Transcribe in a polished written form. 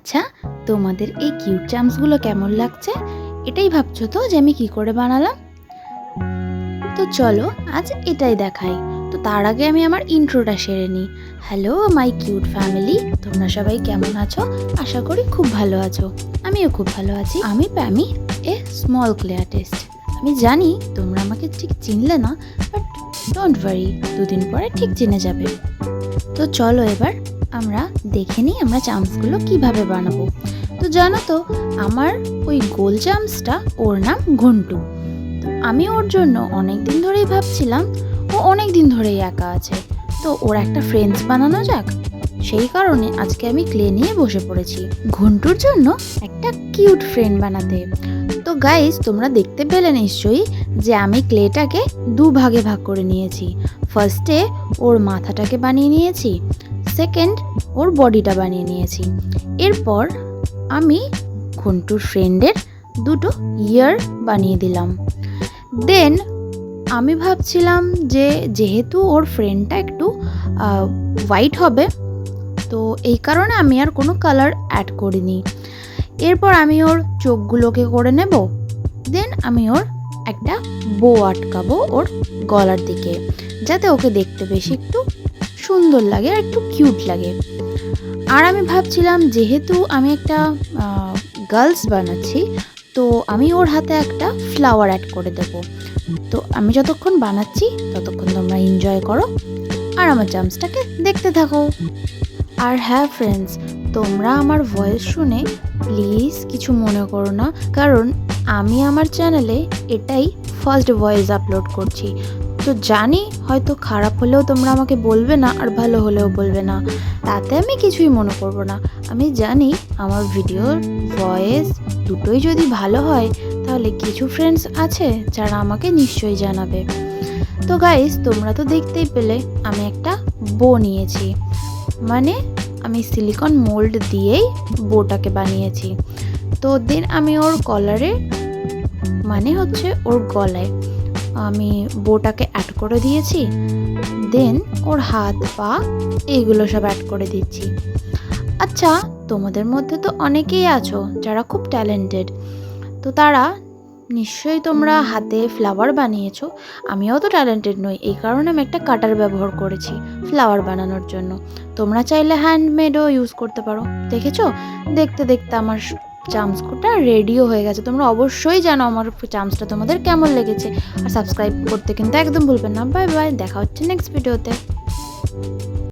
আচ্ছা, তোমাদের এই কিউট চামচগুলো কেমন লাগছে? এটাই ভাবছো তো যে আমি কি করে বানালাম? তো চলো আজ এটাই দেখাই। তো তার আগে আমি আমার ইন্ট্রোটা সেরে নিই। হ্যালো মাই কিউট ফ্যামিলি, তোমরা সবাই কেমন আছো? আশা করি খুব ভালো আছো। আমিও খুব ভালো আছি। আমি প্যামি, এ স্মল ক্লে আর্টিস্ট। আমি জানি তোমরা আমাকে ঠিক চিনলে না, বাট ডোন্ট ওয়ারি, দুদিন পরে ঠিক চিনে যাবে। তো চলো এবার আমরা দেখে নিই আমরা চামচগুলো কিভাবে বানাবো। তো জানো তো, আমার ওই গোল চামচটা ওর নাম ঘন্টু। আমি ওর জন্য অনেক দিন ধরেই ভাবছিলাম ও অনেক দিন ধরেই একা আছে, তো ওর একটা ফ্রেন্ডস বানানো যাক। সেই কারণে আজকে আমি ক্লে নিয়ে বসে পড়েছি ঘন্টুর জন্য একটা কিউট ফ্রেন্ড বানাতে। তো গাইস, তোমরা দেখতে পেলে নিশ্চয়ই যে আমি ক্লেটাকে দু ভাগে ভাগ করে নিয়েছি। ফার্স্টে ওর মাথাটাকে বানিয়ে নিয়েছি, সেকেন্ড ওর বডিটা বানিয়ে নিয়েছি। এরপর আমি ঘন্টুর ফ্রেন্ডের দুটো ইয়ার বানিয়ে দিলাম। দেন আমি ভাবছিলাম যে যেহেতু ওর ফ্রেন্ডটা একটু হোয়াইট হবে, তো এই কারণে আমি আর কোনো কালার অ্যাড করিনি। এরপর আমি ওর চোখগুলোকে করে নেব। দেন আমি ওর একটা বো আটকাবো ওর গলার দিকে, যাতে ওকে দেখতে বেশি একটু সুন্দর লাগে আর একটু কিউট লাগে। আর আমি ভাবছিলাম যেহেতু আমি একটা গার্লস বানাচ্ছি, তো আমি ওর হাতে একটা ফ্লাওয়ার অ্যাড করে দেবো। তো আমি যতক্ষণ বানাচ্ছি ততক্ষণ তোমরা এনজয় করো আর আমার চামচটাকে দেখতে থাকো। আর হ্যাঁ ফ্রেন্ডস, তোমরা আমার ভয়েস শুনে প্লিজ কিছু মনে করো না, কারণ আমি আমার চ্যানেলে এটাই ফার্স্ট ভয়েস আপলোড করছি। তো জানি হয়তো খারাপ হলেও তোমরা আমাকে বলবে না, আর ভালো হলেও বলবে না, তাতে আমি কিছুই মনে করব না। আমি জানি আমার ভিডিওর ভয়েস দুটোই যদি ভালো হয়, তাহলে কিছু ফ্রেন্ডস আছে যারা আমাকে নিশ্চয়ই জানাবে। তো গাইস, তোমরা তো দেখতেই পেলে আমি একটা বো নিয়েছি, মানে আমি সিলিকন মোল্ড দিয়েই বোটাকে বানিয়েছি। তো দেন আমি ওর কলারে, মানে হচ্ছে ওর গলায় আমি বোটাকে অ্যাড করে দিয়েছি। দেন ওর হাত পা এইগুলো সব অ্যাড করে দিচ্ছি। আচ্ছা, তোমাদের মধ্যে তো অনেকেই আছো যারা খুব ট্যালেন্টেড, তো তারা নিশ্চয়ই তোমরা হাতে ফ্লাওয়ার বানিয়েছো। আমিও তো ট্যালেন্টেড নই, এই কারণে আমি একটা কাটার ব্যবহার করেছি ফ্লাওয়ার বানানোর জন্য। তোমরা চাইলে হ্যান্ডমেডও ইউজ করতে পারো। দেখেছো, দেখতে দেখতে আমার চামচটা রেডিও হয়ে গেছে। তোমরা অবশ্যই জানো আমার চামচটা তোমাদের কেমন লেগেছে, আর সাবস্ক্রাইব করতে কিন্তু একদম ভুলবেন না। বাই বাই, দেখা হচ্ছে নেক্সট ভিডিওতে।